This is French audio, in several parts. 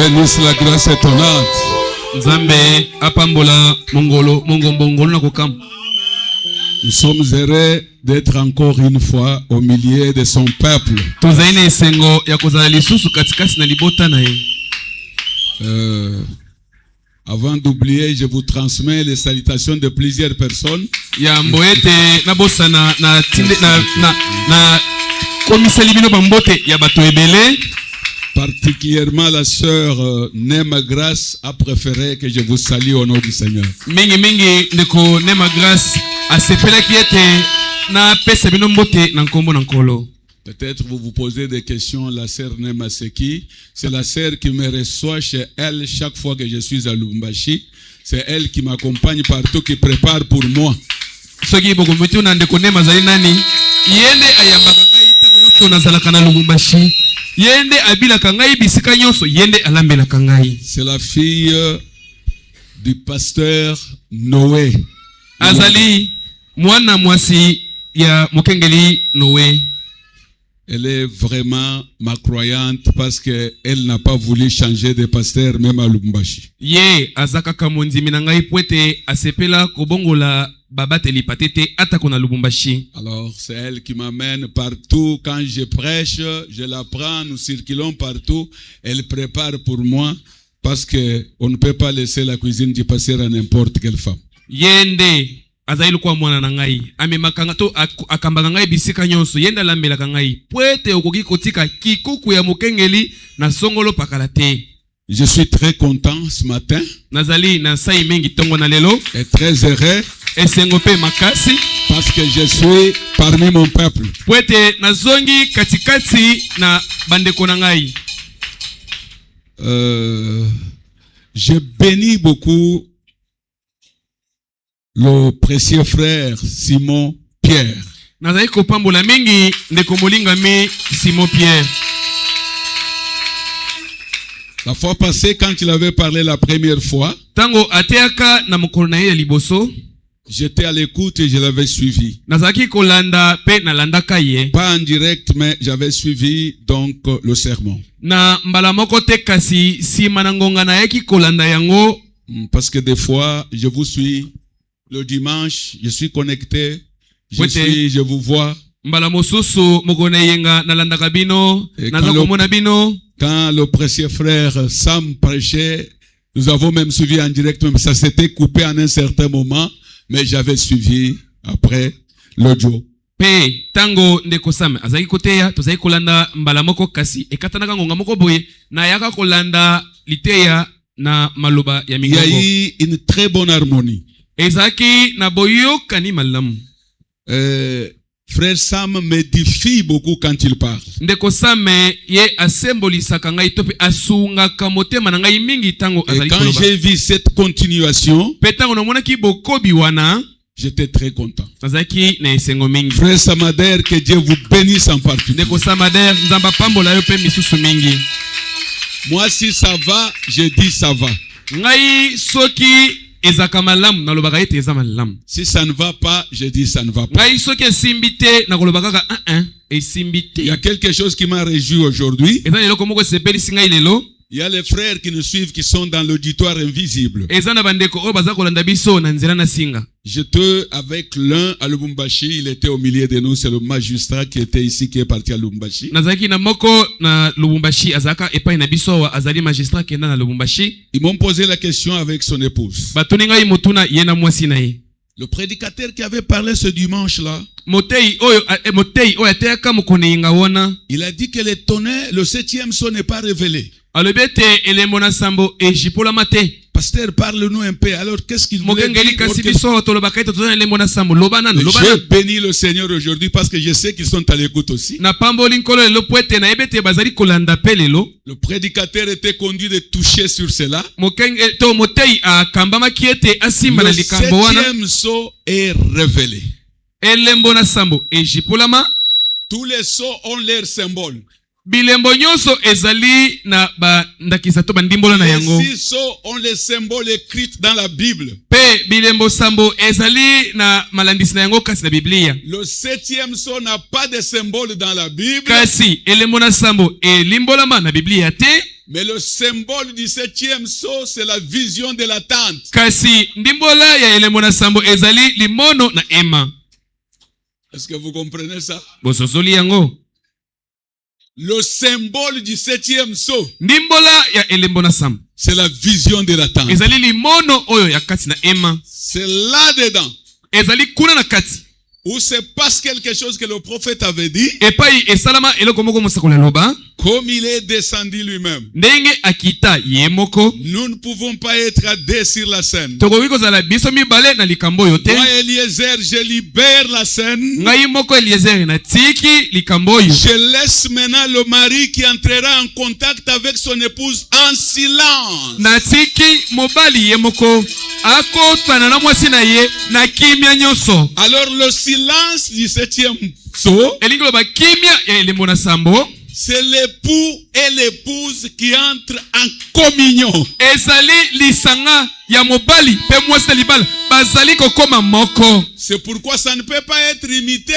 bénisse la grâce étonnante. Nous sommes heureux d'être encore une fois au milieu de son peuple. Avant d'oublier, je vous transmets les salutations de plusieurs personnes. Particulièrement la sœur Nema Grace a préféré que je vous salue au nom du Seigneur. Peut-être vous vous posez des questions, la sœur Nema c'est qui? C'est la sœur qui me reçoit chez elle chaque fois que je suis à Lubumbashi. C'est elle qui m'accompagne partout, qui prépare pour moi. C'est la fille du pasteur Noé. Azali mwana mwasi ya mokengeli Noé. Elle est vraiment ma croyante parce qu'elle n'a pas voulu changer de pasteur même à Lubumbashi. Ye azaka kamonzi minangai pwete asepela kobongola babateli patete atakona Lubumbashi. Alors c'est elle qui m'amène partout quand je prêche, je la prends, nous circulons partout, elle prépare pour moi parce que on ne peut pas laisser la cuisine du pasteur à n'importe quelle femme. Yende azaili kwa mwana na ngai amemaka to akambaka ngai bisika nyonso yenda lambelaka ngai pwete okoki kotika kikuku ya mokengeli na songolo pakala te. Je suis très content ce matin. Nazali na sai mengi tongo na lelo et très heureux esengope makasi parce que je suis parmi mon peuple. Pwete nazongi katikati na bandeko na ngai. Je bénis beaucoup le précieux frère Simon Pierre. Nazali kopambola mingi ndeko molinga mi Simon Pierre. La fois passée, quand il avait parlé la première fois, tango ateaka na mokolo na ye liboso, j'étais à l'écoute et je l'avais suivi. Nazaki kolanda pe na landaka ye. Pas en direct, mais j'avais suivi donc le sermon. Na mbala moko te kasi si manangonga na yeki kolanda yango. Parce que des fois, je vous suis le dimanche, je suis connecté, je vous vois. Mbala mosusu mokona yenga na landaka bino, nazoko mona bino. Quand le précieux frère Sam prêchait, nous avons même suivi en direct, mais ça s'était coupé en un certain moment, mais j'avais suivi après l'audio. Pe tango ndeko Sam azaki koteya tozaki kolanda mbala moko kasi ekatanaka ngonga moko boye na yaka kolanda liteya na maloba ya mingongo. Il y a eu une très bonne harmonie. Ezaki na boyokani malamu. Frère Sam m'édifie beaucoup quand il parle. Ndeko Sam ye assembolisaka ngai tope asungaka motema na ngai mingi tango azali koloba. Et quand j'ai vu cette continuation, petango na mona ki bokobi wana, j'étais très content. Azaki na esengo mingi. Frère Samader, que Dieu vous bénisse en particulier. Ndeko Samader, nzamba pambola yo pe misusu mingi. Moi si ça va, je dis ça va. Ngai soki ezaka malamu na lobaka ete eza malamu. Si ça ne va pas, je dis ça ne va pas. Ngai soki esimbite na kolobaka ka esimbite. Il y a quelque chose qui m'a réjoui aujourd'hui. Ezana eloko moko sepelisi ngai lelo. Il y a les frères qui nous suivent qui sont dans l'auditoire invisible. Ezana bandeko o baza kolanda biso na nzela na singa. J'étais avec l'un à Lubumbashi, il était au milieu de nous, c'est le magistrat qui était ici, qui est parti à Lubumbashi. Nazaki na moko na Lubumbashi, azaka epai na biso wa azali magistrat qui est na Lubumbashi. Ils m'ont posé la question avec son épouse. Batuninga imotuna yena mwasi na ye. Le prédicateur qui avait parlé ce dimanche-là, il a dit que le tonnerre, le 7e son n'est pas révélé. Pasteur, parle-nous un peu. Alors, qu'est-ce qu'il voulait dire? Je bénis le Seigneur aujourd'hui parce que je sais qu'ils sont à l'écoute aussi. Le prédicateur était conduit de toucher sur cela. Le 7e sceau est révélé. Tous les sceaux ont leur symbole. Bilembo nyonso ezali na ba ndakisa to bandimbola na yango. Les 6 sceaux ont les symboles écrits dans la Bible. Pe bilembo sambo ezali na malandisi na yango kasi na Biblia. Le 7e sceau n'a pas de symbole dans la Bible. Kasi elembo na sambo elimbolama na Biblia te. Mais le symbole du 7e sceau, c'est la vision de la tente. kasi ndimbola ya elembo na sambo ezali limono na ema. Est-ce que vous comprenez ça? Bososoli yango. Le symbole du 7e sceau, Ndimbola ya elembo na sambo c'est la vision de la tente. ezali limono oyo ya kati na ema. C'est là-dedans. Ezali kuna na kati. Où se passe quelque chose que le prophète avait dit, Epai esalama eloko moko mosakoli loba. comme il est descendu lui-même. Ndenge akita yemoko. Nous ne pouvons pas être à deux sur la scène. Tokoki kozala biso mibale na likambo oyo te. Moi, Eliezer, je libère la scène. Ngai moko Eliezer na tiki likambo oyo. Je laisse maintenant le mari qui entrera en contact avec son épouse en silence. Na tiki mobali yemoko akotana na mwasi na ye na kimia nyonso. Alors le silence du 7e sceau, Elingi loba kimia ya elembo na sambo. c'est l'époux et l'épouse qui entrent en communion. Ezali lisanga ya mobali pe mwasi na libala bazali kokoma moko. C'est pourquoi ça ne peut pas être imité.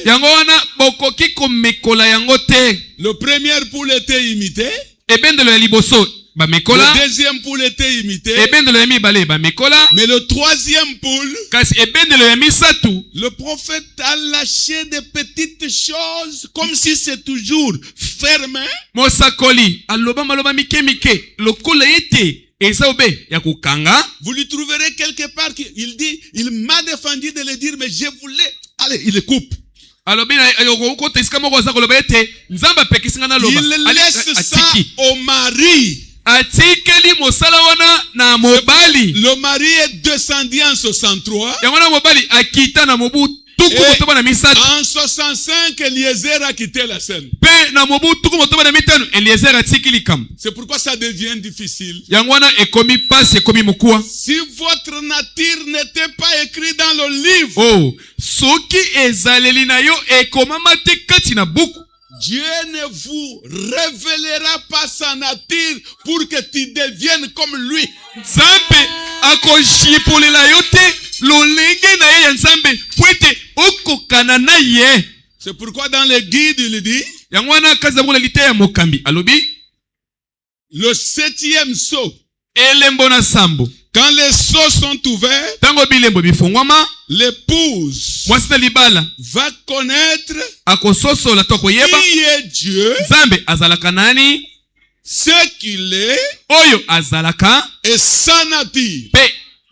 Yango wana bokoki komekola yango te. Le premier poule était imité. Ebendelo ya liboso bamekola. Le deuxième poule était imité. Ebendelo ya mibale bamekola. Mais le troisième poule, Kasi ebendelo ya misatu. le prophète a lâché des petites choses comme si c'est toujours fermé. Mosakoli aloba maloba mike mike lokola ete eza obe ya kokanga. Vous lui trouverez quelque part, il dit, il m'a défendu de le dire, mais je voulais. Allez, il le coupe. Alobi na yoko tesika moko za koloba ete nzamba pekisinga na loba. Il laisse ça au mari. Atikeli mosala wana na mobali. Le mari est descendu en 63. Yango na mobali akita na mobu tuku motoba na misatu. En 65, Eliezer a quitté la scène. Pe na mobu tuku motoba na mitano Eliezer atikili kam. C'est pourquoi ça devient difficile. Yango wana ekomi pasi ekomi mokua. Si votre nature n'était pas écrite dans le livre, Oh, soki ezaleli na yo ekomama te kati na buku. Dieu ne vous révélera pas sa nature pour que tu deviennes comme lui. Nzambe akoshipolela yo te lolenge na ye ya nzambe po ete okokana na ye. C'est pourquoi dans le guide, il dit, Yango wana kazi ya mokoleli te ya mokambi alobi le 7e sceau, elembo na sambo. quand les sceaux sont ouverts, Tango bilembo bifongwama l'épouse mwasi na libala va connaître akososola to koyeba qui est Dieu, nzambe azalaka nani, ce qu'il est oyo azalaka et sa nature. pe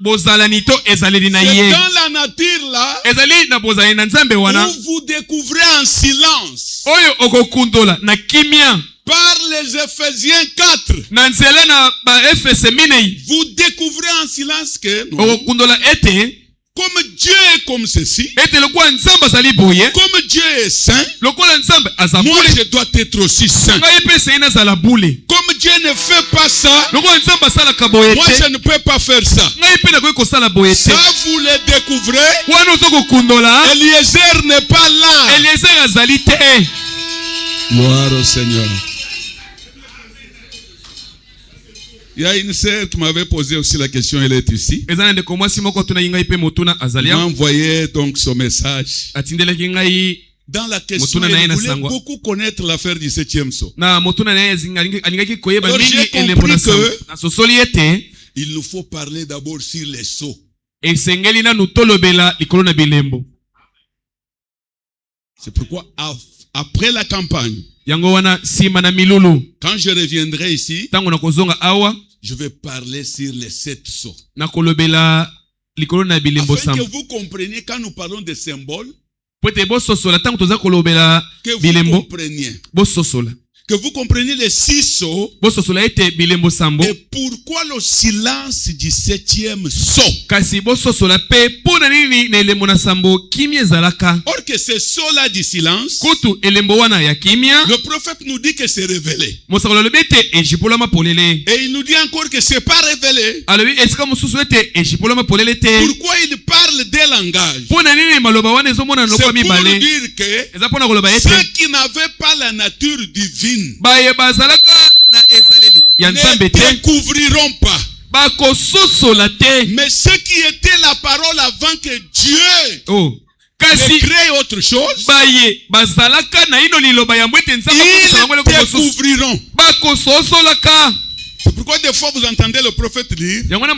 bozalani to ezaleli na C'est ye. dans la nature là Ezali na bozalani na nzambe wana où vous découvrez en silence oyo okokundola na kimia. par les Éphésiens 4. Na nzela na ba Efese minei Vous découvrez en silence que non, okokundola ete comme Dieu est comme ceci, ete lokola nzambe azali boye, comme Dieu est saint, lokola nzambe aza moi bule, je dois être aussi saint. ngai mpe sei nazala bule. Comme Dieu ne fait pas ça, Lokola nzambe asalaka boye moi te, je ne peux pas faire ça. ngai mpe nakoki kosala boye te. Ça vous le découvrez. Wana ozokokundola Eliezer n'est pas là. Eliezer azali te. Gloire au Seigneur. Il y a une sœur qui m'avait posé aussi la question, elle est ici. Ezana ndeko mwasi moko tuna ngai mpe motuna Elle azali m'a yango. envoyé donc son message. Atindelaki ngai Dans la question, Motuna na ye elle na voulait sangwa. beaucoup connaître l'affaire du 7e sceau. na motuna na ye alingaki koyeba Alors, mingi j'ai compris elembo na que- sambo. Na sosoli ete Il nous faut parler d'abord sur les sceaux. esengeli nanu tolobela likolo na bilembo. C'est pourquoi après la campagne, Yango wana sima na milulu. quand je reviendrai ici, Tango na kozonga awa je vais parler sur les 7 sceaux. na kolobela likolo na bilembo Afin que sambo. vous compreniez, quand nous parlons de symboles, Po ete bososola tango toza kolobela que vous bilembo compreniez. bososola. Que vous compreniez les 6 sceaux Bososola ete bilembo sambo. et pourquoi le silence du 7e sceau. Kasi bososola pe pona nini na elembo na sambo kimia ezalaka. Or que ce sceau-là du silence, Kutu elembo wana ya kimia. le prophète nous dit que c'est révélé. Mosakolo alobi ete ejipolama polele. Et il nous dit encore que c'est pas révélé. Alobi esika mosusu ete ejipolama polele te. Pourquoi il parle des langages? Pona nini maloba wana ezomona C'est nokwa pour mibale. dire que Eza pona koloba ete ceux qui n'avaient pas la nature divine baye bazalaka na ezaleli ya ne nzambe te découvriront pas. bakososola te. Mais ceux qui étaient la parole avant que Dieu Oh, de créer autre chose, baye bazalaka na ino liloba ya mwete nzambe ils découvriront. C'est pourquoi des fois vous entendez le prophète dire, quand ma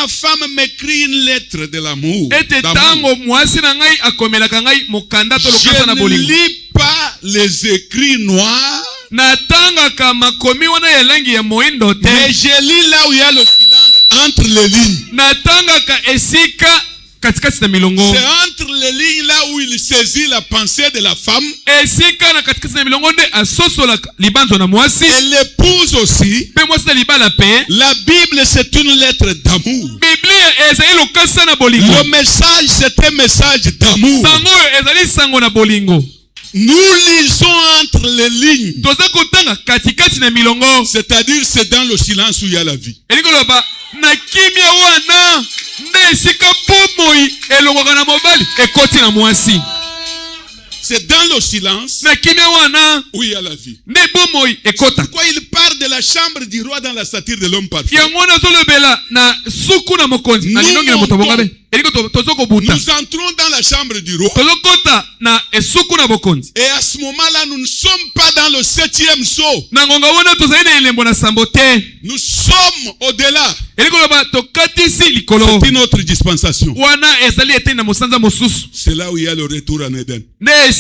femme m'écrit une lettre de l'amour, je ne lis pas les écrits noirs, mais je lis là où il y a le silence entre les lignes. C'est entre les lignes là où il saisit la pensée de la femme. Et l'épouse aussi. La Bible c'est une lettre d'amour. Le message c'est un message d'amour. Nous lisons entre les lignes. C'est-à-dire c'est dans le silence où il y a la vie. C'est dans le silence où il y a la vie. Pourquoi il parle de la chambre du roi dans la satire de l'homme parfait? Nous entrons dans la chambre du roi. Et à ce moment-là, nous ne sommes pas dans le 7e sceau. Nous sommes au-delà. C'est une autre dispensation. C'est là où il y a le retour en Éden. Et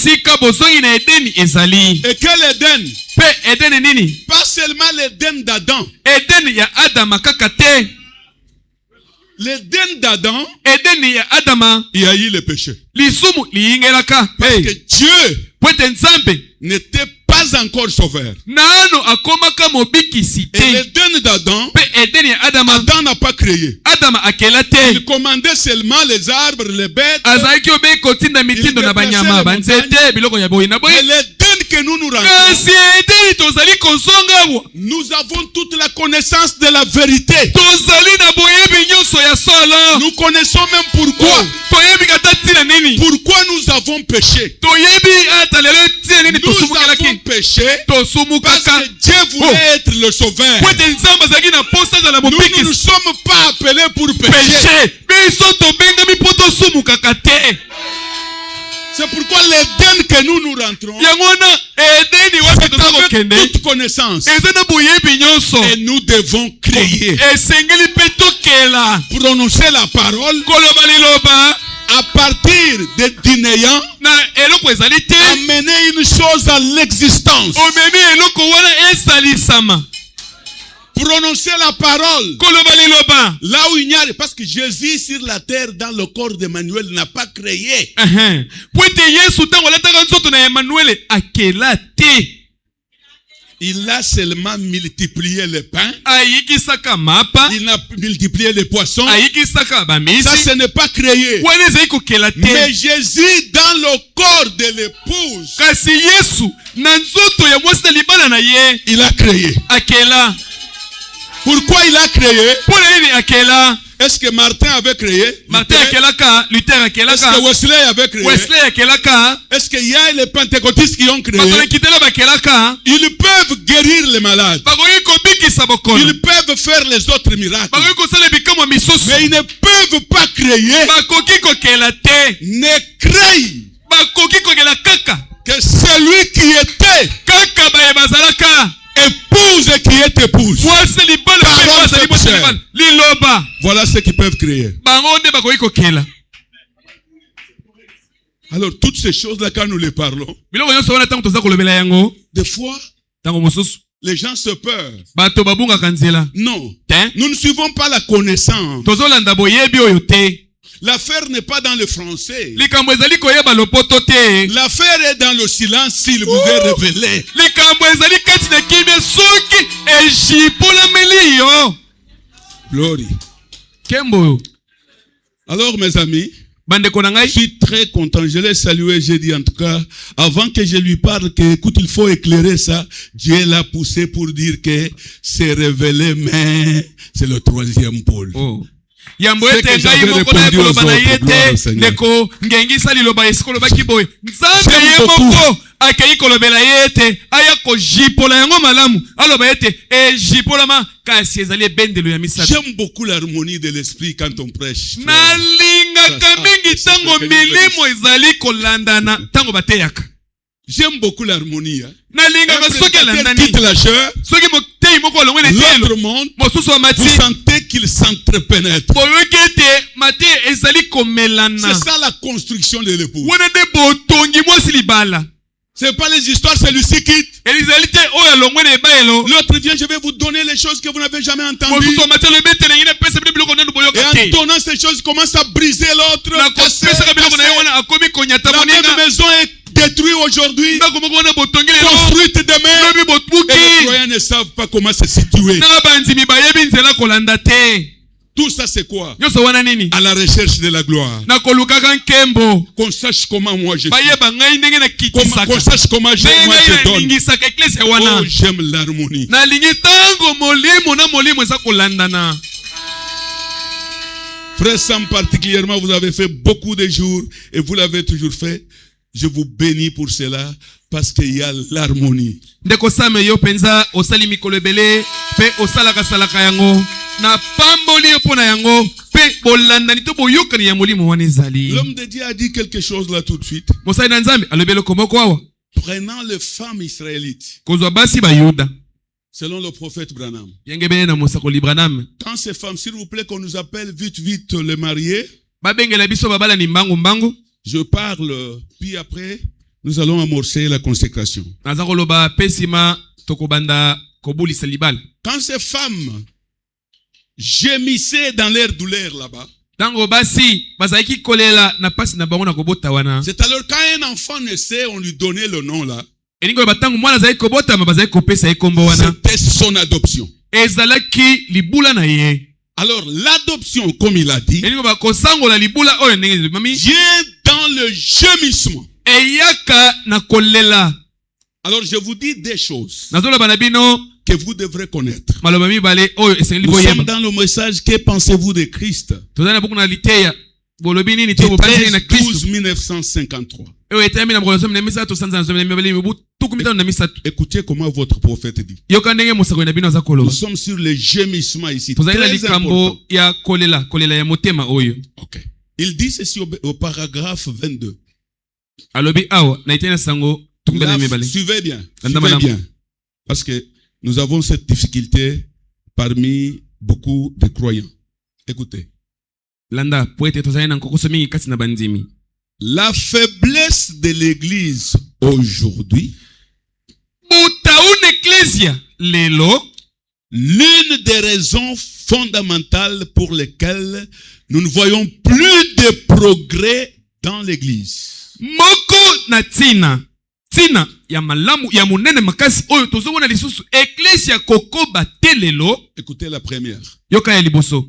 quel Éden? Pas seulement l'Éden d'Adam. L'Éden d'Adam, il y a eu le péché. Parce que Dieu n'était pas encore sauveur. Et l'Éden d'Adam, Adam n'a pas créé. Il commandait seulement les arbres, les bêtes. Mais l'Éden que nous rencontrons, nous avons toute la connaissance de la vérité. Nous connaissons même pourquoi. Pourquoi nous avons péché. Nous avons péché parce que Dieu voulait être le sauveur. Nous ne sommes pas appelés pour pécher. C'est pourquoi l'Éden que nous rentrons, c'est avec toute connaissance. Et nous devons crier. Prononcer la parole à partir du néant, amener une chose à l'existence. Prononcer la parole là où il n'y a, parce que Jésus sur la terre dans le corps d'Emmanuel n'a pas créé. Il a seulement multiplié le pain. Il a multiplié les poissons. Ça, ce n'est pas créé. Mais Jésus, dans le corps de l'épouse, il a créé. Pourquoi il a créé? Est-ce que Martin avait créé? Est-ce que Wesley avait créé? Est-ce qu'il y a les pentecôtistes qui ont créé? Ils peuvent guérir les malades. Ils peuvent faire les autres miracles. Mais ils ne peuvent pas créer. Ne créent que celui qui était épouse qui est épouse. Voilà ce qu'ils peuvent créer. Alors toutes ces choses-là, quand nous les parlons, des fois, les gens se peuvent. Non, nous ne suivons pas la connaissance. L'affaire n'est pas dans le français. L'affaire est dans le silence s'il vous est révélé. Glory. Alors mes amis, je suis très content. Je l'ai salué, j'ai dit en tout cas, avant que je lui parle que, écoute, il faut éclairer ça, Dieu l'a poussé pour dire que c'est révélé, mais c'est le 3e pôle. yambo C'est ete que ngai j'avais moko na répondu aux ekoloba na autres. ye Gloire au te Seigneur. ndeko ngengisa liloba esika olobaki boye nzambe J'aime ye beaucoup. moko akei kolobela ye ete aya kojipola yango malamu aloba ete ejipolama kasi ezali ebendelo ya misato. J'aime beaucoup l'harmonie de l'esprit quand on prêche. frère. nalingaka mingi ntango milimo ezali kolandana ntango bateyaka. J'aime beaucoup l'harmonie. Hein. nalingaka Un soki prédicateur alandani quitte la chair, soki motei moko olongwe na etelo l'autre monde, mosusu wa vous mati sentez qu'il s'entrepénètre. boyoki ete mate ezali komelana. C'est ça la construction de l'époux. wana nde botongi mwasi libala C'est pas les histoires, celui-ci quitte. elizali te oyo alongwe na ebayelo L'autre vient, je vais vous donner les choses que vous n'avez jamais entendues. mosusu wa mati alobi ete nangina pesa bino biloko nanu Et boyoka en te donnant ces choses, il commence à briser l'autre. na casser, kopesaka biloko na ye casser. wana akomi konyata La même moninga maison est détruite aujourd'hui, ndako moko wana botongi lelo construite demain. lobi Et les botuki croyants ne savent pas comment se situer. na bandimi bayebi nzela kolanda te. Tout ça, c'est quoi? nyonso wana nini À la recherche de la gloire. na kolukaka nkembo Qu'on sache comment moi je suis. bayeba ngai ndenge Qu'on nakitisaka sache comment moi ndenge je ngai donne. naningisaka eklese wana Oh, j'aime l'harmonie. nalingi ntango molimo na molimo eza kolandana. Frère Sam, particulièrement, vous avez fait beaucoup de jours et vous l'avez toujours fait. Je vous bénis pour cela parce qu'il y a l'harmonie. ndeko same yo penza osali mikolo ebele mpe osalaka yango na pamboli yo mpo na yango mpe bolandani to boyokani ya molimo wana ezali. L'homme de Dieu a dit quelque chose là tout de suite. mosali na nzambe alobi eloko moko awa Prenant les femmes israélites, kozwa basi bayuda selon le prophète Branham. yange bene na mosakoli branam Quand ces femmes, s'il vous plaît, qu'on nous appelle vite, vite les mariés, babengela biso babalani mbangu je parle, puis après, nous allons amorcer la consécration. naza koloba mpe nsima tokobanda kobulisa libala. Quand ces femmes gémissaient dans leur douleur là-bas, ntango basi bazalaki kolela na pasi na bango na kobota wana c'est alors quand un enfant naissait, on lui donnait le nom là. elingi koloba ntango mwana azalaki kobotama bazalaki kopesa ye kombo wana C'était son adoption. ezalaki libula na ye. Alors l'adoption, comme il a dit, elingi koloba kosangola libula oyo ndenge mami vient dans le gémissement. eyaka na kolela. Alors je vous dis des choses nazoloba na bino que vous devrez connaître. maloba mibale oyo esengeli Nous sommes boyeba. dans le message, que pensez-vous de Christ? tozali na buku na liteya bolobi nini to Du bopesi na 13 kristu 12 1953. oyo etayami na mokolo somi na misato sanza na somi na mibale mibu tuku mitano na misato. Écoutez comment votre prophète dit. yoka ndenge mosakoli na bino aza Nous koloba. sommes sur le gémissement ici. tozali na Très likambo important. ya kolela ya motema oyo. Ok. Il dit ceci au paragraphe 22. alobi awa na itena sango tuku mbele Là, na mibale. suivez bien. Nanda Suivez madame. bien. Parce que nous avons cette difficulté parmi beaucoup de croyants. Écoutez. landa po ete tozali na nkokoso mingi kati na bandimi. La faiblesse de l'église aujourd'hui, botauna eklesia lelo l'une des raisons fondamentales pour lesquelles nous ne voyons plus de progrès dans l'église. moko na tina ya malamu ya monene makasi oyo tozomona lisusu eklesia kokoba te lelo. Écoutez la première. yoka ya liboso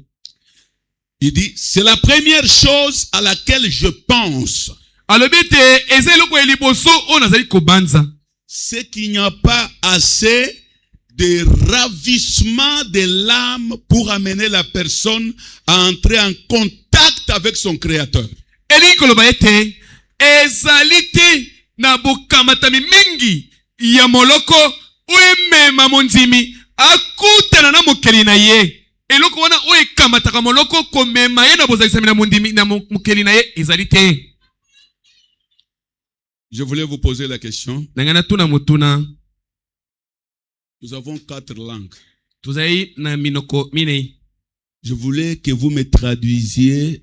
Il dit, c'est la première chose à laquelle je pense. alobi ete eza eloko ya liboso oyo nazali kobanza. C'est qu'il n'y a pas assez de ravissement de l'âme pour amener la personne à entrer en contact avec son créateur. elingi koloba ete ezali te na bokamatami mingi ya moloko oyo emema mondimi akutana na mokeli na ye. eloko wana oyo ekamataka moloko komema ye na bozalisami na mondimi na mokeli na ye ezali te. Je voulais vous poser la question. nanga natuna motuna Nous avons 4 langues. tozali na minoko minei. Je voulais que vous me traduisiez.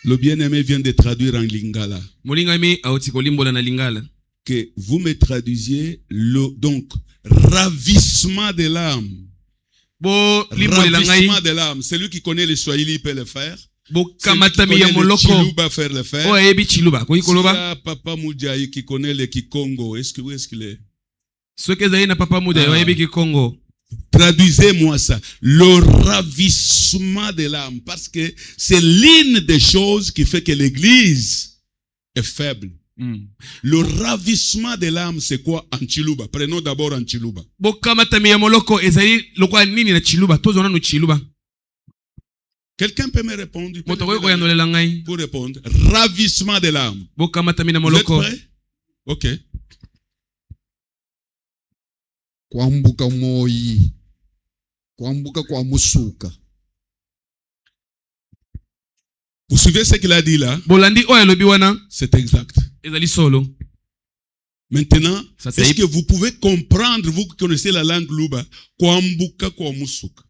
Le bien-aimé vient de traduire en lingala. molingami auti kolimbola na lingala. Que vous me traduisiez le donc ravissement de l'âme. bo limbolela ngai Ravissement de l'âme. Celui qui connaît le Swahili il peut le faire. Celui qui bokamatami connaît ya le moloko Chiluba faire le faire. oyo ayebi chiluba koki S'il y koloba. a Papa Moudjaï qui connaît le Kikongo, où est-ce qu'il est? soki ezali na papa muda Ah. oyebi kikongo. Traduisez-moi ça. Le ravissement de l'âme. Parce que c'est l'une des choses qui fait que l'église est faible. Le ravissement de l'âme, c'est quoi en Chiluba? Prenons d'abord en Chiluba. bokamatami ya moloko ezali lokola nini na chiluba tozona no chiluba. Quelqu'un peut me répondre? Il peut moto lever ko la main yandolela ngai pour répondre. Ravissement de l'âme. bokamatami na Vous êtes moloko prêts? Ok. Kwambuka moyi. Kwambuka kwa musuka. Vous suivez ce qu'il a dit là? bolandi oyo alobi wana C'est exact. ezali solo. Maintenant, Ça, c'est est-ce que vous pouvez comprendre, vous qui connaissez la langue Luba, Kwambuka kwa musuka?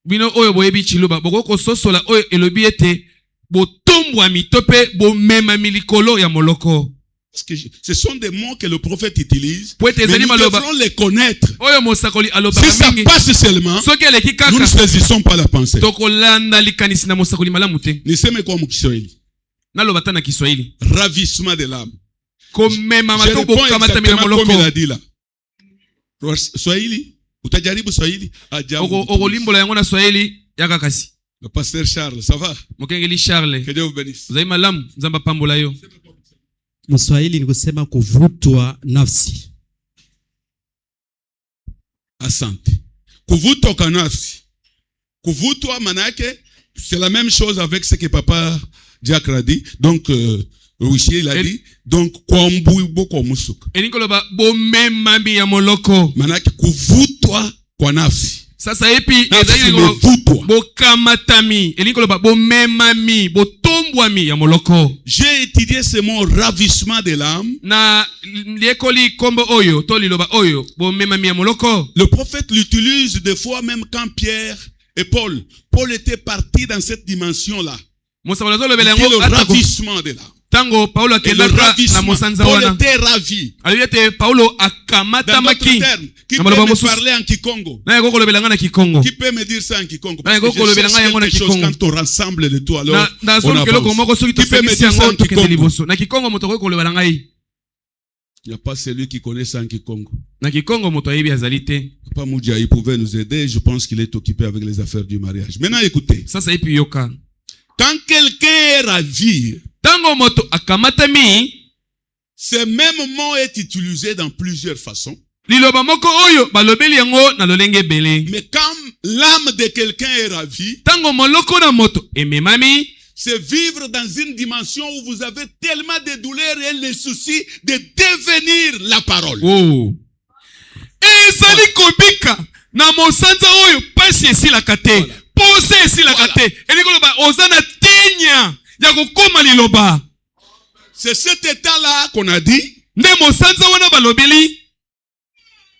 bino oyo boyebi chiluba boko kososola oyo elobi ete botombwami to mpe bomemami likolo ya moloko. Parce que ce sont des mots que le prophète utilise, Po ete mais ezali nous maloba devrons les connaître. oyo mosakoli Si alobaka ça mingi passe seulement, soki eleki nous ne kaka saisissons pas la pensée. tokolanda likanisi na mosakoli malamu te. Niseme kwa mukiswahili. naloba ta na Kiswahili Ravissement de l'âme. komemama Je to réponds bokamatami na exactement comme il a moloko. dit là. Swahili? Utajaribu Swahili? okolimbola yango na Swahili yaka kasi. Le pasteur Charles, ça va? mokengeli Charles Que Dieu vous bénisse. ozali malamu nzambe apambola yo. Mswahili ni kusema kuvutwa nafsi. Asante. Kuvutwa kwa nafsi. Kuvutwa manake, c'est la même chose avec ce que papa Jack a dit. Donc, il a dit. Donc, kwambuibo kwa musuka. elingi koloba bomemami ya moloko. Manake kuvutwa kwa nafsi. sasa epi Nafsi ezali imevutwa. bokamatami elingi koloba bomemami botombwami ya moloko. J'ai étudié ce mot ravissement de l'âme. na liekoli kombo oyo to liloba oyo bomemami ya moloko. Le prophète l'utilise des fois même quand Pierre et Paul. Paul était parti dans cette dimension-là. mosakoli azolobela Qui est le yango atako ravissement de l'âme. tango paulo Et le akendaka na ravissement. mosanza Paul wana était ravi. alobi ete paulo Dans d'autres akamatamaki. termes, qui Na peut maloba me mosusu parler en Kikongo? naye kokolobela nga na Kikongo. Qui peut me dire ça en Kikongo? Parce Na que yako kolobela je nga yango na cherche quelque chose Kikongo. quand on rassemble les tout alors na on solo keloko moko avance. soki Qui peut me tosengisi dire ça yango en tokende Kikongo? liboso. Na Kikongo moto akoki kolobela ngai. Il n'y a pas celui qui connaît ça en Kikongo. Na Kikongo moto ayebi azali te. Papa Moudja, il pouvait nous aider. Je pense qu'il est occupé avec les affaires du mariage. Maintenant, écoutez. Sasa epi yoka. Quand quelqu'un est ravi, Tango moto akamatami, ce même mot est utilisé dans plusieurs façons. liloba moko oyo balobeli yango na lolenge bele. Mais quand l'âme de quelqu'un est ravie, Tango moloko na moto ememami, c'est vivre dans une dimension où vous avez tellement de douleurs et les soucis de devenir la parole. oh. Ezali kobika na mosanza oyo pasi esilaka te. Pose esilaka te. Eli koloba oza na tenya ya kokoma liloba. C'est cet état-là qu'on a dit. Nde mosanza wana balobeli.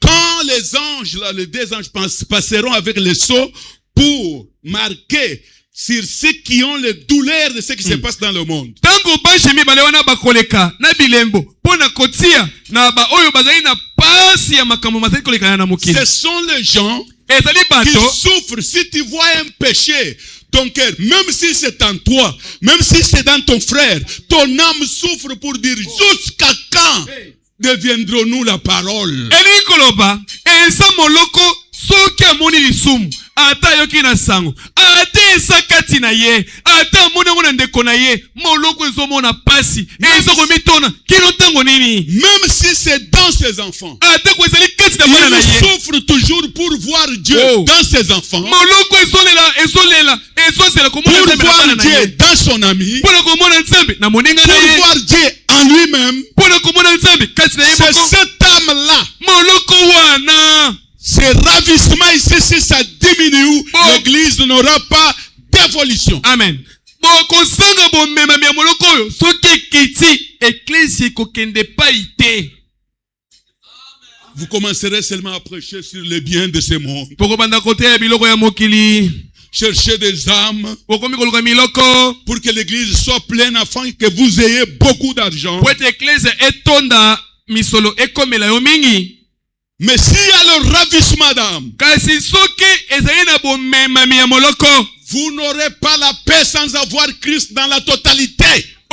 Quand les anges, là, les deux anges passeront avec les sceaux pour marquer sur ceux qui ont les douleurs de ce qui se passe dans le monde. Tango baje mibale wana bakoleka na bilembo pona kotia na ba oyo bazali na pasi ya makambo mazali koleka na mokili. Ce sont les gens Ezali qui bato souffrent. Si tu vois un péché, ton cœur, même si c'est en toi, même si c'est dans ton frère, ton âme souffre pour dire jusqu'à quand deviendrons-nous la parole? eli koloba eza moloko soki amoni lisumu ata yoki na sango ata eza kati na ye ata amoni yango na ndeko na ye moloko ezomona pasi ezokomitona kino ntango nini Même si c'est dans ses enfants, ata ko ezali kati na bana na il ye souffre toujours pour voir Dieu Oh. dans ses enfants, moloko ezozela komona pour nzambe na voir bana na ye Dieu dans son ami, mpona komona nzambe na moninga na pour ye voir Dieu en lui-même. mpona komona nzambe kati na ye C'est moko cette âme-là. moloko wana Ce ravissement ici, si ça diminue, Oh. l'église n'aura pas d'évolution. amen bokozanga bomemami ya moloko oyo soki ekiti eklesi ekokende pai te. Vous commencerez seulement à prêcher sur les biens de ce monde. bokobanda koteya biloko ya mokili Cherchez des âmes bokomi koluka miloko pour que l'église soit pleine afin que vous ayez beaucoup d'argent. po ete eklesi etonda misolo ekomela yo mingi. Mais s'il y a le ravissement d'âme, kasi soki ezali na bomemami ya moloko vous n'aurez pas la paix sans avoir Christ dans la totalité.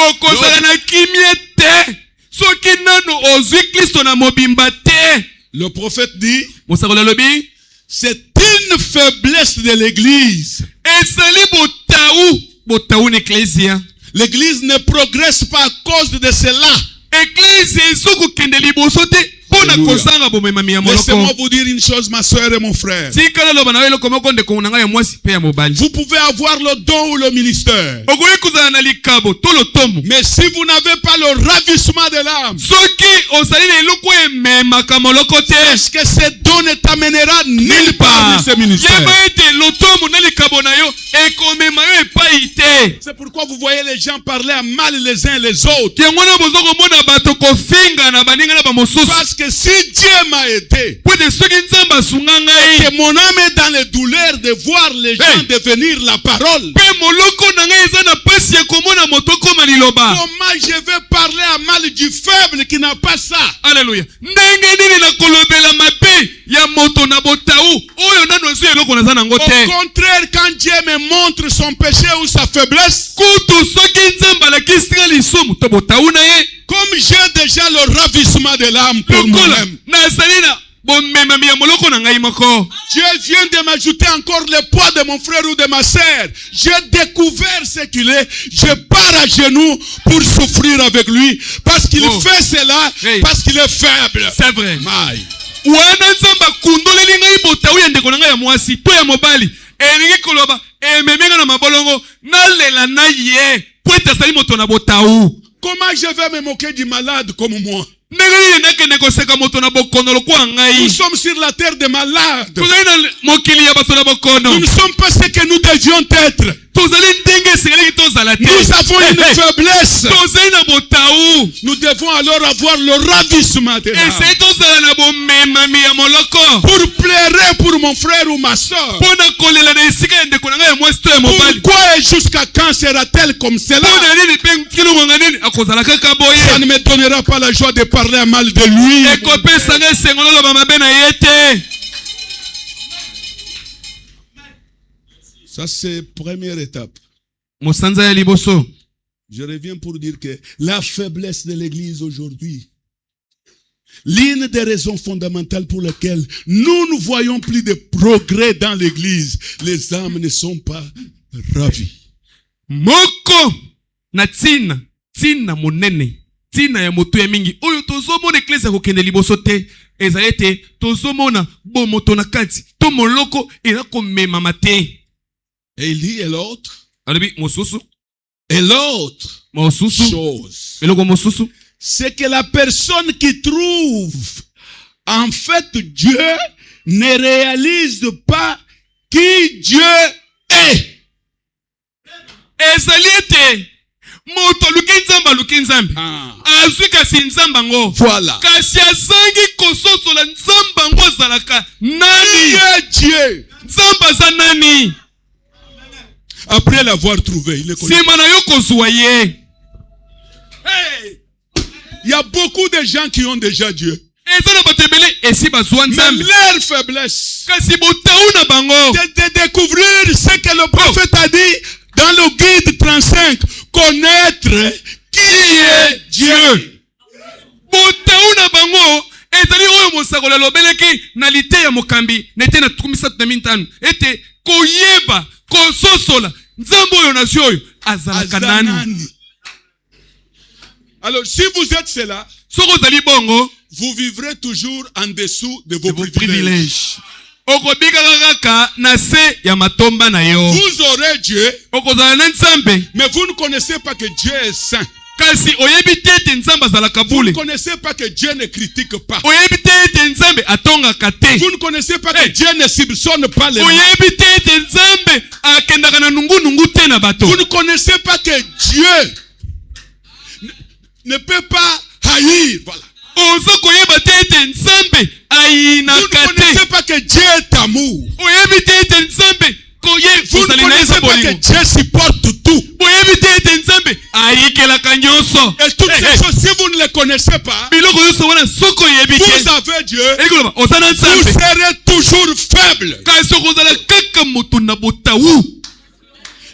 okozala na kimia te soki nano ozwi kristo na mobimba te. Le prophète dit, mosakoli alobi c'est une faiblesse de l'église. ezali botawu na eklesia. L'église ne progresse pas à cause de cela. Église ezokokende liboso te mpona Alléluia. kozanga bomemami ya Laissez-moi moloko. vous dire une chose, ma soeur et mon frère. Tikala loba na yo eloko moko ndeko na ngai ya mwasi mpe ya mobali. Vous pouvez avoir le don ou le ministère. Okoki kozala na likabo to lotomo. Mais si vous n'avez pas le ravissement de l'âme, Soki ozali na eloko ememaka moloko te. est-ce que ce don ne t'amènera nulle part Pas. dans ce ministère? Yeba ete lotomo na likabo na yo ekomema yo epai te. C'est pourquoi vous voyez les gens parler à mal les uns les autres. Yango wana bozokomona bato kofinga na baninga na bamosusu. Parce que si Dieu m'a aidé, Po ete soki nzambe asunga ngai. que mon âme est dans les douleurs de voir les gens devenir la parole, Pe moloko na ngai eza na pasi ya komona moto koma liloba. comment je vais parler à mal du faible qui n'a pas ça? Alléluia. Ndenge nini na kolobela mabe ya moto na botau oyo nano ezo eloko naza nango Au te. contraire, quand Dieu me montre son péché ou sa faiblesse, Kutu soki nzambe alakisi nga lisumu to botau na ye. comme j'ai déjà le ravissement de l'âme pour Lokola moi-même, nazali na bomemami ya moloko na ngai moko. Dieu vient de m'ajouter encore le poids de mon frère ou de ma sœur. J'ai découvert ce qu'il est. Je pars à genoux pour souffrir avec lui. Parce qu'il Oh. fait cela, Hey. parce qu'il est faible. C'est vrai. Maï. Wana nzambe akundoleli ngai botau ya ndeko na ngai ya mwasi to ya mobali. Elingi koloba ememenga na mabolongo nalela na ye po ete azali moto na botau. Comment je vais me moquer du malade comme moi? Ndenge nini nakende koseka moto na bokono lokola Nous ngai. sommes sur la terre des malades. Tozali na mokili ya bato na bokono. Nous ne sommes pas ce que nous devions être. Tozali ndenge esengelaki tozala te. Nous avons une faiblesse. Tozali na botau. Nous devons alors avoir le ravissement de l'âme. Esei tozala na bomemami ya moloko. Pour pleurer pour mon frère ou ma soeur. Mpona kolela na esika ya ndeko na ngai ya mwasi to ya mobali. Pourquoi et jusqu'à quand sera-t-elle comme cela? Mpona nini mpe kilongonga nini akozala kaka Ça boye. ne me donnera pas la joie de parler à mal de lui. Ekopesa nga esengo noloba mabe na ye te. Ça, c'est première étape. Mosanza ya liboso. Je reviens pour dire que la faiblesse de l'Église aujourd'hui, l'une des raisons fondamentales pour lesquelles nous ne voyons plus de progrès dans l'Église, les âmes ne sont pas ravies. Moko na tina monene. Tina ya moto ya mingi. Oyo tozomona eklese kokende liboso te. Ezali ete tozomona bo moto na kati. To moloko eza komemama te. Et il dit, et l'autre Alobi mosusu. Mosusu. chose, Eloko mosusu. c'est que la personne qui trouve en fait Dieu ne réalise pas qui Dieu est. Ezali ete moto aluki nzambe aluki nzambe. Azwi kasi nzambe ngo. Voilà. Kasi azangi kososola nzambe ngo azalaka Qui nani? est Dieu? Nzambe aza nani? Après l'avoir trouvé, il est connu. Sima na yo kozwa ye. Hey! Il y a beaucoup de gens qui ont déjà Dieu. Eza na bato ebele esi bazwa Mais nzambe. leur faiblesse, Kasi botau na bango. c'est de découvrir ce que le prophète a dit dans le guide 35. Connaître qui est Dieu. Botau na bango. Ezali oyo mosakoli alobeleki na lite ya mokambi nete na 35 ete koyeba kososola nzambe oyo nasi oyo azalaka nani. Azanani. Alors, si vous êtes cela, Soko ozali bongo vous vivrez toujours en dessous de vos vos privilèges. privilèges. Okobikaka kaka na se ya matomba na yo. Vous aurez Dieu, Okozala na nzambe mais vous ne connaissez pas que Dieu est saint. kasi oyebi te ete nzambe azalaka Vous ne bule. connaissez pas que Dieu ne critique pas. Oyebi te ete nzambe atongaka te. Vous ne connaissez pas que Dieu ne soupçonne pas les gens. Oyebi te ete nzambe akendaka na nungunungu te na bato. Vous ne connaissez pas que Dieu ne peut pas haïr. Voilà. Ozo koyeba te ete nzambe Vous ayinaka ne te. connaissez pas que Dieu est amour. Oyebi te ete nzambe Vous ne connaissez pas que Dieu supporte tout. oyebi te ete nzambe ayikelaka nyonso. Et toutes ces choses, si vous ne les connaissez pas, Biloko nyonso wana soki oyebi te vous avez Dieu, eli koloba oza na vous nzambe serez toujours faible. kasi okozala kaka moto na botau.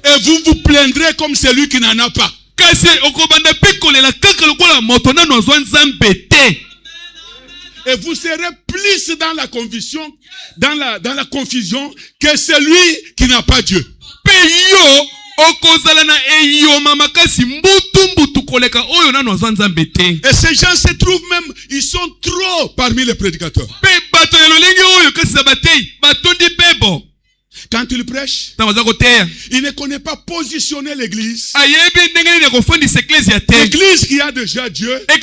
Et vous vous plaindrez comme celui qui n'en a pas. Kasi okobanda mpe kolela kaka lokola moto nano azwa nzambe te. Et vous serez plus dans la confusion que celui qui n'a pas Dieu. Mpe yo okozala na eyoma makasi mbutu koleka oyo nano azwa nzambe te. Et ces gens se trouvent même, ils sont trop parmi les prédicateurs. Pe bato ya lolenge oyo kasi za batei batondi bebo. Quand il prêche, Il ne connaît pas positionner l'église. L'église qui a déjà Dieu. Il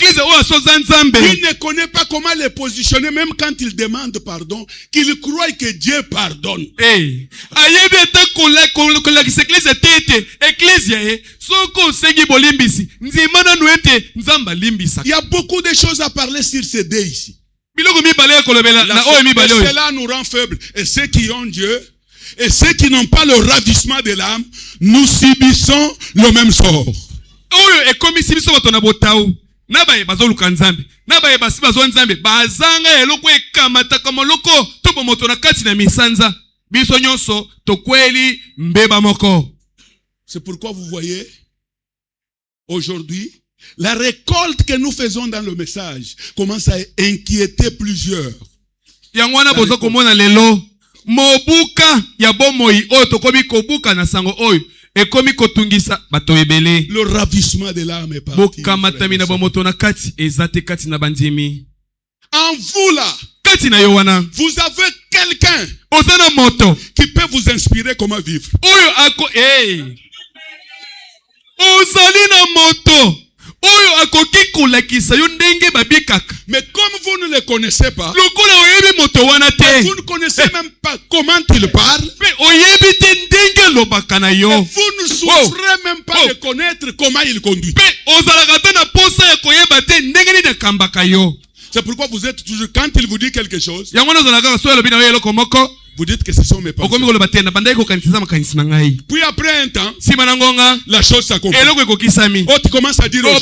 ne connaît pas comment les positionner, même quand il demande pardon, qu'il croit que Dieu pardonne. Il y a beaucoup de choses à parler sur ces deux ici. Cela nous rend faibles. Et ceux qui ont Dieu, et ceux qui n'ont pas le ravissement de l'âme, nous subissons le même sort. C'est pourquoi vous voyez, aujourd'hui, la récolte que nous faisons dans le message commence à inquiéter plusieurs. Mobuka ya bomoi oyo tokomi kobuka na sango oyo ekomi kotungisa bato ebele. Le ravissement de l'âme est parti. Bokamatami na bomoto na kati ezate kati na bandimi. En vous là, kati na yo wana, vous avez quelqu'un ozana moto qui peut vous inspirer comment vivre. Oyo ako ozali na moto oyo akoki kolakisa yo ndenge babikaka. Mais comme vous ne le connaissez pas, lokola oyebi moto wana te, vous ne connaissez même pas comment il parle, oyebi te ndenge lobaka na yo, vous ne souffrez même pas de connaître comment il conduit. Ozalaka te na posa ya koyeba te ndenge nini akambaka yo. C'est pourquoi vous êtes toujours, quand il vous dit quelque chose, vous dites que ce sont mes pensées. Puis après un temps, la chose s'accomplit. Oh, tu commences à dire, il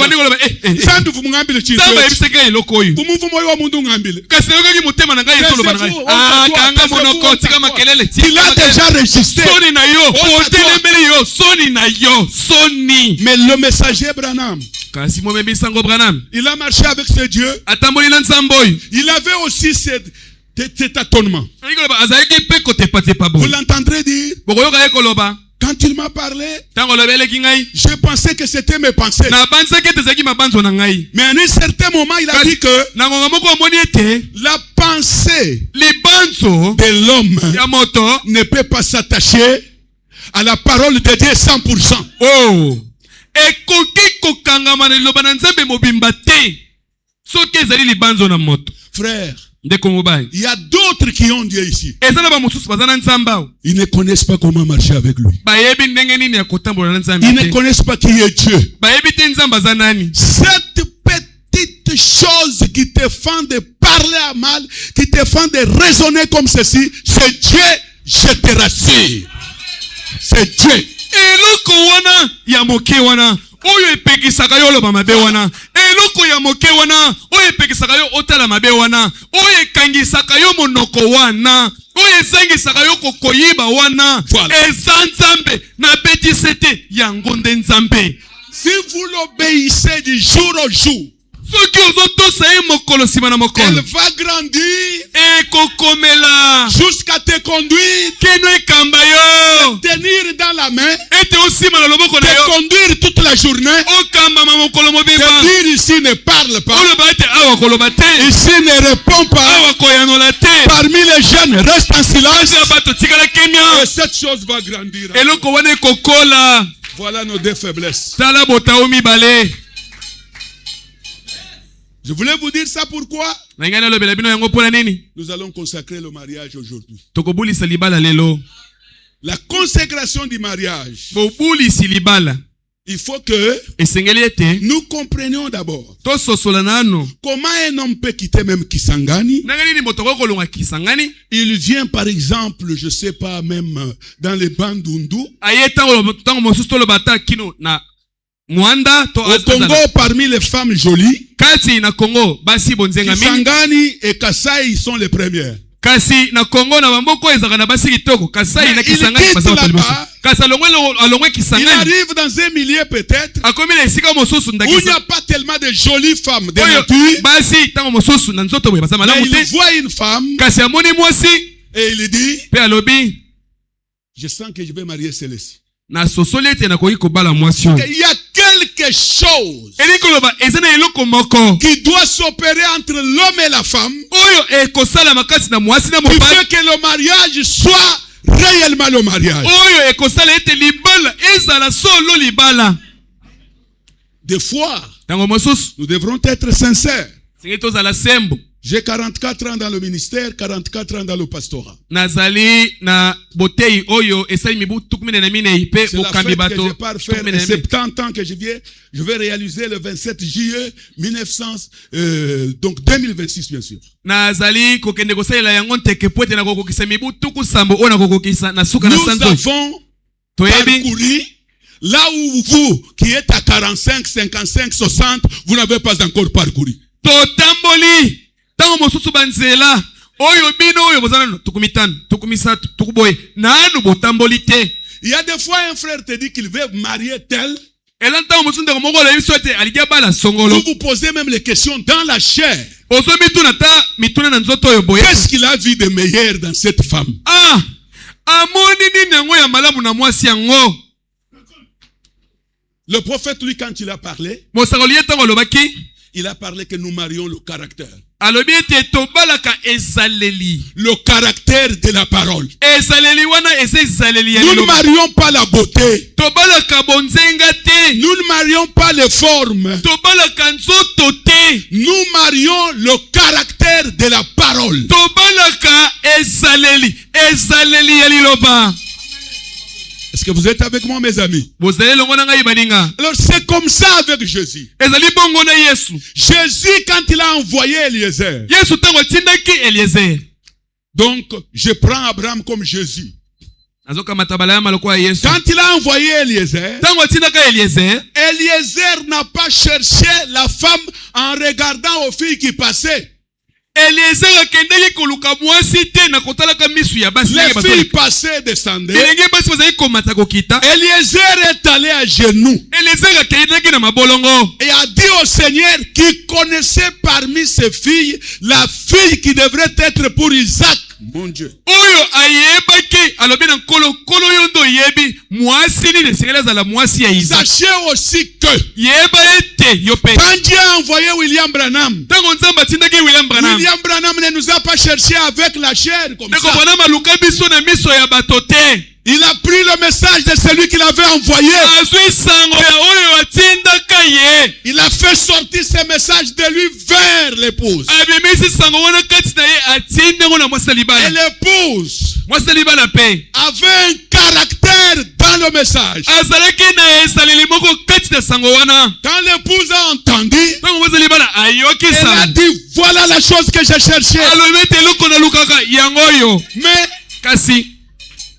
a déjà résisté. Mais le messager Branham, il a marché avec ce Dieu. Il avait aussi cet étonnement. Vous l'entendrez dire, quand il m'a parlé, je pensais que c'était mes pensées. Mais à un certain moment, il a dit que la pensée de l'homme ne peut pas s'attacher à la parole de Dieu 100%. Oh! Frère, il y a d'autres qui ont Dieu ici. Ils ne connaissent pas comment marcher avec lui. Ils ne connaissent pas qui est Dieu. Cette petite chose qui te font de parler à mal, qui te font de raisonner comme ceci, c'est Dieu, je te rassure. C'est Dieu. Oyo epekisaka yo loba mabe wana, eloko ya moke wana, oyo epekisaka yo otala mabe wana, oyo ekangisaka yo monoko wana, oyo esangisaka yo kokoyiba wana, eza nzambe na betisete ya ngonde nzambe. Si vous l'obéissez du jour au jour, elle va grandir jusqu'à te conduire, te tenir dans la main, te conduire toute la journée, te dire ici ne parle pas, ici ne répond pas, parmi les jeunes reste en silence, et cette chose va grandir. Voilà nos deux faiblesses. Je voulais vous dire ça pourquoi nous allons consacrer le mariage aujourd'hui. La consécration du mariage. Il faut que nous comprenions d'abord comment un homme peut quitter même Kisangani. Il vient par exemple, je ne sais pas, même dans les Bandundu. Au Congo, parmi les femmes jolies, Kisangani et Kasai sont les premières. Kasi na Congo na bamboko ezaka na basi kitoko Kasai na Kisangani basa bataliboso Kasa alongwe Kisangani. Il arrive dans un milieu peut-être akomi na esika mosusu ndakisa où il n'y a pas tellement de jolies femmes de nature. Basi tango mosusu na nzoto boye basa malamu te. Il voit une femme kasi amoni mwasi et il dit pe alobi je sens que je vais marier celle-ci. na sosoli ete nakoki kobala mwasi oyo. Il y a quelque chose Eli koloba eza na eloko moko qui doit s'opérer entre l'homme et la femme oyo ekosala makasi na mwasi na qui mobali fait que le mariage soit réellement le mariage. oyo ekosala ete libala ezala solo libala. Des fois, Tango mosusu nous devrons être sincères. singi tozala sembo. J'ai 44 ans dans le ministère, 44 ans dans le pastorat. Nazali na botei oyo esali mibu tukumine na mine ipe C'est la bokambi fête que bato je pars faire les 70 ans que je vais réaliser le 27 juillet 2026 bien sûr. Nazali kokende kosalela yango nteke poete na kokokisa mibu tuku sambo ona kokokisa na suka na Nous sanzo. avons Toyebi parcouru là où vous qui êtes à 45, 55, 60, vous n'avez pas encore parcouru. totamboli tango mosusu banzela oyo bino oyo bozana no tukumitano tukumisatu tukuboye nanu botamboli te. Il y a des fois un frère te dit qu'il veut marier tel. Ela ntango mosusu ndeko moko la biso ete alikia bala songolo. Vous vous posez même les questions dans la chair. Ozo mituna ta mituna na nzoto oyo boye. Qu'est-ce qu'il a vu de meilleur dans cette femme? Ah! Amoni nini yango ya malamu na mwasi yango. Le prophète, lui, quand il a parlé, Mosakoli etango lobaki. il a parlé que nous marions le caractère. Alobi ete tobalaka ezaleli. Le caractère de la parole. Ezaleli wana eza ezaleli ya Nous ne liloba. marions pas la beauté. Tobalaka bonzenga te. Nous ne marions pas les formes. Tobalaka nzoto te. Nous marions le caractère de la parole. Tobalaka ezaleli. Ezaleli ya liloba. Est-ce que vous êtes avec moi, mes amis? Bozali longo na ngai baninga. Alors c'est comme ça avec Jésus. Ezali bongo na Yesu. Jésus, quand il a envoyé Eliezer, Yesu tango tindaki Eliezer. donc je prends Abraham comme Jésus. Azoka matabala ya maloko ya Yesu. Quand il a envoyé Eliezer, Tango tindaka Eliezer. Eliezer n'a pas cherché la femme en regardant aux filles qui passaient. Eliezer akendeki koluka mwasi te na kotalaka misu ya basi. Les filles passaient, descendaient. Elenge basi bazali komata kokita. Eliezer est allé à genoux Eliezer akendeki na mabolongo. et a dit au Seigneur qui connaissait parmi ses filles la fille qui devrait être pour Isaac. Mon Dieu. Oyo ayebaki alobi na nkolo nkolo yondo yebi mwasi nini esengeli azala mwasi ya Isaac. Sachez aussi que Yeba ete yo pe. quand Dieu a envoyé William Branham, Tango nzambe atindaki William Branham. William Branham ne nous a pas cherché avec la chair comme Ndeko ça. Branham aluka biso na miso ya bato te. Il a pris le message de celui qui l'avait envoyé. Azwi sango ya oyo atindaka ye. Il a fait sortir ce message de lui vers l'épouse. Abimisi sango wana kati na ye atinde ngo na mwasi na Et libala. l'épouse Mwasi na libala pe. avait un caractère dans le message. Azalaki na esaleli moko kati na sango wana. Quand l'épouse a entendu, Tango mwasi na libala ayoki elle a sango. dit, voilà la chose que j'ai cherchée. Alobi ete eloko na lukaka yango oyo. Mais Kasi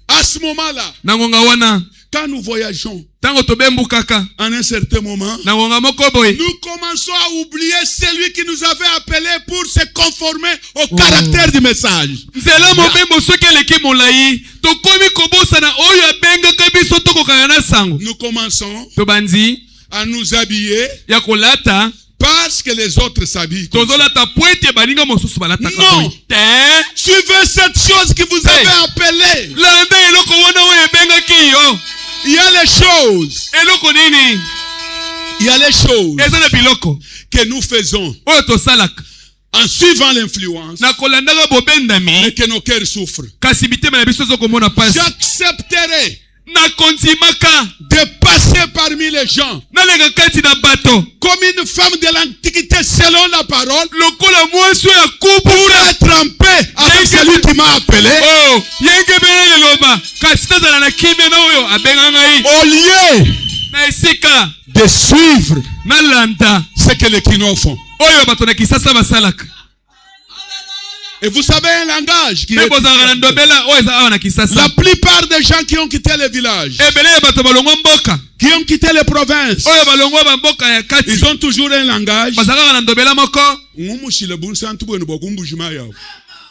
à ce moment-là, na ngonga wana. quand nous voyageons, Tango tobembukaka. en un certain moment, Na ngonga moko boye. nous commençons à oublier celui qui nous avait appelés pour se conformer au caractère du message. Nzela mobembo soki eleki molai. Tokomi kobosana oyo abengaka biso tokokanga na sango. Nous commençons Tobandi à nous habiller ya kolata. parce que les autres s'habillent. comme ça. Tozolata po ete baninga mosusu balataka Non. boye. Te. Suivez cette chose qui vous Hey. avait appelé. Landa eloko wana oyo ebengaki yo. Il y a les choses. Eloko nini? Il y a les choses Eza na biloko. que nous faisons Oyo tosalaka. en suivant l'influence Na kolandaka et bobendami. que nos cœurs souffrent. Kasi bitema na biso ezokomona pasi. J'accepterai Na kondimaka. de passer parmi les gens Nalenga kati na bato. comme une femme de l'Antiquité selon la parole Lokola mwasi ya kubu. pour être en paix avec celui qui m'a appelé Oh, yenge bele leloba. Kasi tazala na kimia na oyo abenga ngai. au lieu Na esika. de suivre Na landa. ce que les Kinois font. Oyo bato na kisasa basalaka. Et vous savez un langage qui Me est... bozalaka na ndobela oyo eza awa na kisasa. La plupart des gens qui ont quitté les villages, Ebele ya bato balongwa mboka. qui ont quitté les provinces, Oyo balongwa ba mboka ya kati. ils ont toujours un langage. Bazalaka na ndobela moko. Ngumushile bunsantu bwenu bwakumbujima yao.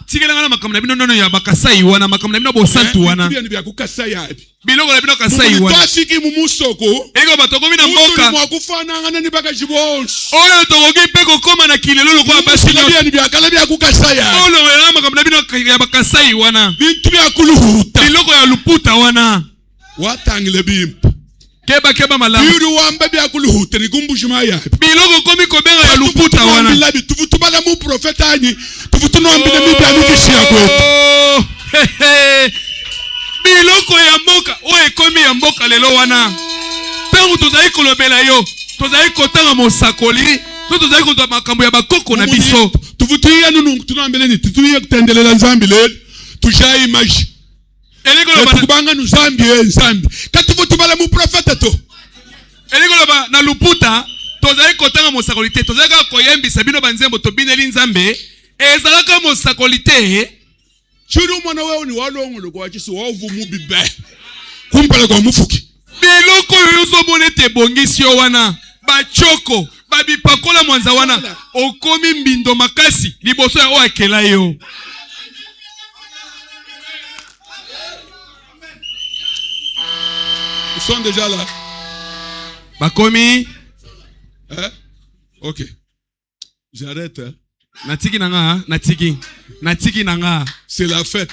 Tikelanga na makambo na bino nono ya bakasai wana makambo na bino bosantu wana. Bien bya kukasaya yapi. Biloko na bino kasai wana. Twasiki mumusoko. Ego bato komi na Mutu mboka. mwakufananga ni baka jibons. Oyo tokoki pe kokoma na kilelo lokwa basi Bashila nyonso. bien bya kala bya kukasaya. Oyo ya makambo na bino ya bakasai wana. Bintu bya kuluhuta. Biloko ya luputa wana. Watangile bimp. Keba malamu. Biru wamba bya kuluhute ni kumbushima ya. Biloko komi kobenga ya luputa wana. Bilabi tubutubala mu profeta anyi. Tubutuno ambile mi bya mikishi ya kwetu. Biloko ya mboka oye komi ya mboka lelo wana. Pengu tozali kolobela yo. Tozali kotanga mosakoli. Tozali kotwa makambo ya bakoko na biso. Tubutuya nunu tunambele ni tutuye kutendelela nzambi lelo. Tujai maji. Tukubanga nuzambi nzambi. Katubutubala mu profeta to. Elikoloba na luputa tozali kotanga mosakolite. Tozali koyembisa bino banzembo to bineli nzambe. Ezalaka mosakolite. Churu mwana wewe ni walongo kwa chiso wavu mubibe. Kumpala kwa mufuki. Biloko yozo bonete bongisi yo wana. Bachoko. Babipakola mwanza wana. Okomi mbindo makasi. Liboso ya oakela yo. Ils sont déjà là. Bakomi. Hein? Ok. J'arrête. Hein? Natiki nanga. Natiki nanga. C'est la fête.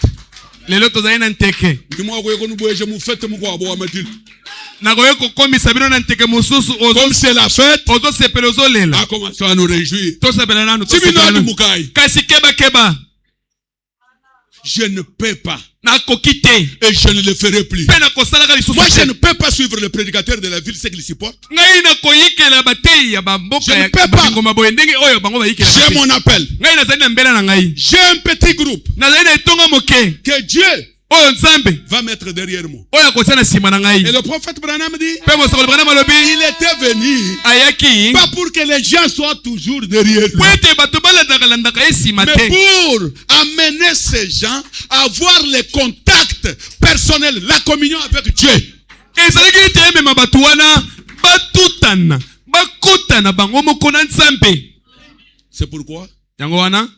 Lelo tozali na nteke. Dis-moi quoi qu'on boue je mu fête mu kwa bo amadil. Nakoye kokomi sabino na nteke mususu ozo. Comme c'est la fête, Ozo sepelo zo lela. a commencé à nous réjouir. To sepela nanu. Tibino mukai. Kasi keba. Je ne peux pas. Nakokite. Et je ne le ferai plus. Pena kosalaka lisusu. Moi je ne peux pas suivre le prédicateur de la ville, c'est qu'il supporte. Ngai na koyikela batei ya bamboka ya ngoma boye ndenge oyo bango bayikela. J'ai mon appel. Ngai nazali na mbela na ngai. J'ai un petit groupe Nazali na etonga moke. que Dieu Oyo nzambe. va mettre derrière moi. Oyo kosana sima na ngai. Et le prophète Branham dit, Pe mosakoli Branham alobi. il était venu Ayaki. pas pour que les gens soient toujours derrière lui, Kwete bato balandaka esima mais te. pour amener ces gens à avoir les contacts personnels, la communion avec Dieu. Ezalaki ete emema bato wana batutana bakutana bango moko na nzambe. C'est pourquoi Yango wana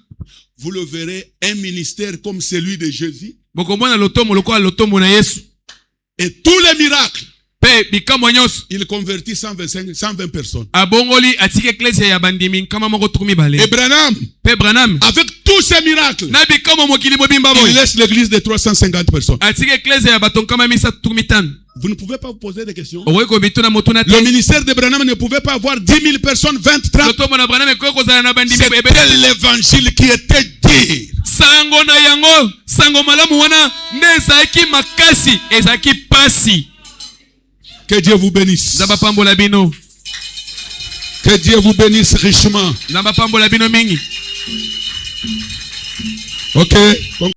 vous le verrez, un ministère comme celui de Jésus bokomona lotomo lokola lotomo na Yesu. et tous les miracles, Pe bikamwa nyonso il convertit 120 personnes. abongoli atiki eklezia ya bandimi nkama moko tukumi bale. Et Branham, Pe Branham avec tous ces miracles, na bikamwa mokili mobimba il boy laisse l'église de 350 personnes. atiki eklezia ya bato nkama misa tukumi tano. Vous ne pouvez pas vous poser des questions. Okoki kobituna motuna te. Le ministère de Branham ne pouvait pas avoir 10 000 personnes, 20, 30. lotomo na Branham ekoki kozala na bandimi C'était ebele. l'évangile qui était dit. Sango na yango sango malamu wana nde ezalaki makasi ezalaki pasi. Que Dieu vous bénisse. Nzamba pambola bino. Que Dieu vous bénisse richement. Nzamba pambola bino mingi. Ok.